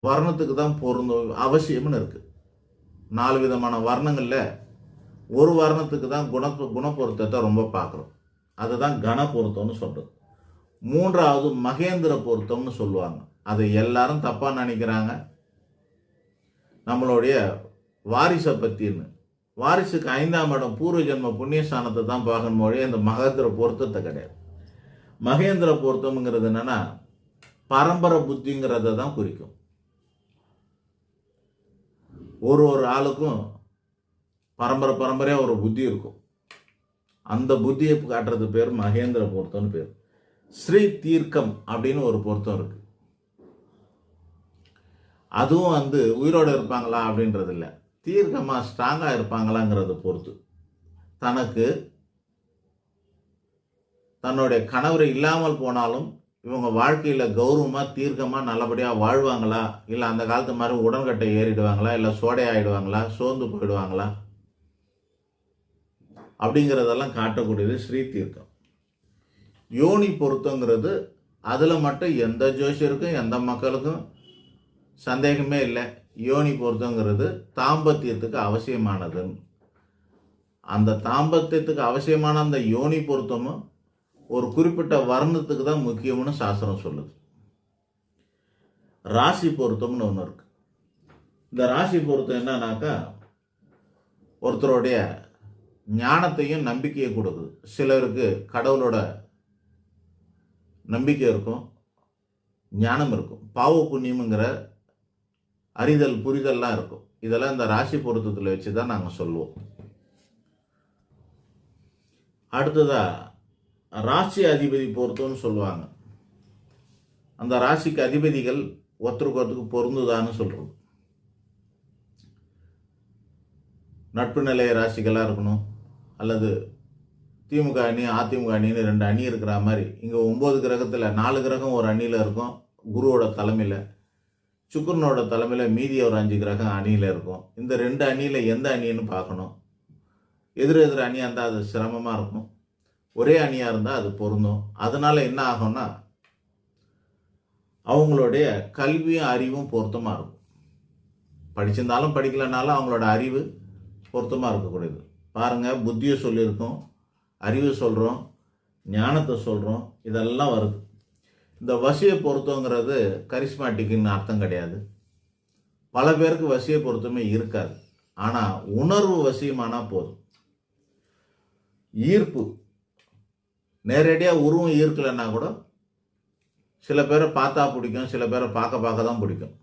வர்ணத்துக்கு தான் பொருந்தும் அவசியம்னு இருக்குது. 4 விதமான வர்ணங்களில் ஒரு வர்ணத்துக்கு தான் குணப்பொருத்தத்தை ரொம்ப பார்க்குறோம். அதுதான் கண பொருத்தம்னு சொல்கிறது. 3வது மகேந்திர பொருத்தம்னு சொல்லுவாங்க. அதை எல்லாரும் தப்பாக நினைக்கிறாங்க. நம்மளுடைய வாரிசை பற்றின்னு, வாரிசுக்கு 5ஆம் இடம் பூர்வ ஜென்ம புண்ணியஸ்தானத்தை தான் பார்க்கணும் மொழி, இந்த மகேந்திர பொருத்தத்தை கிடையாது. மகேந்திர பொருத்தம்ங்கிறது என்னன்னா பரம்பரை புத்திங்கிறத தான் குறிக்கும். ஒரு ஆளுக்கும் பரம்பரையாக ஒரு புத்தி இருக்கும். அந்த புத்தியை காட்டுறது பேர் மகேந்திர பொருத்தம்னு பேர். ஸ்ரீ தீர்க்கம் அப்படின்னு ஒரு பொருத்தம் இருக்கு. அதுவும் உயிரோடு இருப்பாங்களா அப்படின்றது இல்லை, தீர்க்கமாக ஸ்ட்ராங்காக இருப்பாங்களாங்கிறத பொறுத்து. தன்னுடைய கணவர் இல்லாமல் போனாலும் இவங்க வாழ்க்கையில் கௌரவமாக தீர்க்கமாக நல்லபடியாக வாழ்வாங்களா, இல்லை அந்த காலத்து மாதிரி உடன்கட்டை ஏறிடுவாங்களா, இல்லை சோடை ஆகிடுவாங்களா, சோர்ந்து போயிடுவாங்களா அப்படிங்கிறதெல்லாம் காட்டக்கூடியது ஸ்ரீ தீர்க்கம். யோனி பொருத்தங்கிறது அதில் மட்டும் எந்த ஜோசியருக்கும் எந்த மக்களுக்கும் சந்தேகமே இல்லை. யோனி பொருத்தங்கிறது தாம்பத்தியத்துக்கு அவசியமானது. அந்த தாம்பத்தியத்துக்கு அவசியமான அந்த யோனி பொருத்தமும் ஒரு குறிப்பிட்ட வர்ணத்துக்கு தான் முக்கியம்னு சாஸ்திரம் சொல்லுது. ராசி பொருத்தம்னு ஒன்று இருக்கு. இந்த ராசி பொருத்தம் என்னன்னாக்கா ஒருத்தருடைய ஞானத்தையும் நம்பிக்கையை கொடுக்குது. சிலருக்கு கடவுளோட நம்பிக்கை இருக்கும், ஞானம் இருக்கும், பாவ புண்ணியம்ங்கிற அறிதல் புரிதல்லாம் இருக்கும். இதெல்லாம் இந்த ராசி பொருத்தத்தில் வச்சு தான் நாங்கள் சொல்லுவோம். அடுத்ததா ராசி அதிபதி பொருத்தம்னு சொல்லுவாங்க. அந்த ராசிக்கு அதிபதிகள் ஒருத்தருக்கு ஒருத்தருக்கு பொருந்துதான்னு சொல்றது. நட்பு நிலைய ராசிகளாக இருக்கணும், அல்லது திமுக அணி அதிமுக அணின்னு 2 அணி இருக்கிற மாதிரி இங்கே 9 கிரகத்தில் 4 கிரகம் ஒரு அணியில் இருக்கும் குருவோட தலைமையில், சுக்கிரனோட தலைமையில் மீதி ஒரு 5 கிரகம் அணியில் இருக்கும். இந்த 2 அணியில் எந்த அணின்னு பார்க்கணும். எதிர் அணியாக இருந்தால் அது சிரமமாக இருக்கும், ஒரே அணியாக இருந்தால் அது பொருந்தும். அதனால் என்ன ஆகும்னா அவங்களுடைய கல்வியும் அறிவும் பொருத்தமாக இருக்கும். படிச்சிருந்தாலும் படிக்கலைனாலும் அவங்களோட அறிவு பொருத்தமாக இருக்கக்கூடியது. பாருங்கள், புத்தியை சொல்லியிருக்கோம், அறிவு சொல்கிறோம், ஞானத்தை சொல்கிறோம், இதெல்லாம் வருது. இந்த வசிய பொருத்தங்கிறது கரிஸ்மாட்டிக்குன்னு அர்த்தம் கிடையாது. பல பேருக்கு வசிய பொருத்தமே இருக்காது. ஆனால் உணர்வு வசியமானால் போதும். ஈர்ப்பு நேரடியாக உருவம் ஈர்க்கலைன்னா கூட சில பேரை பார்த்தா பிடிக்கும், சில பேரை பார்க்க தான் பிடிக்கும்.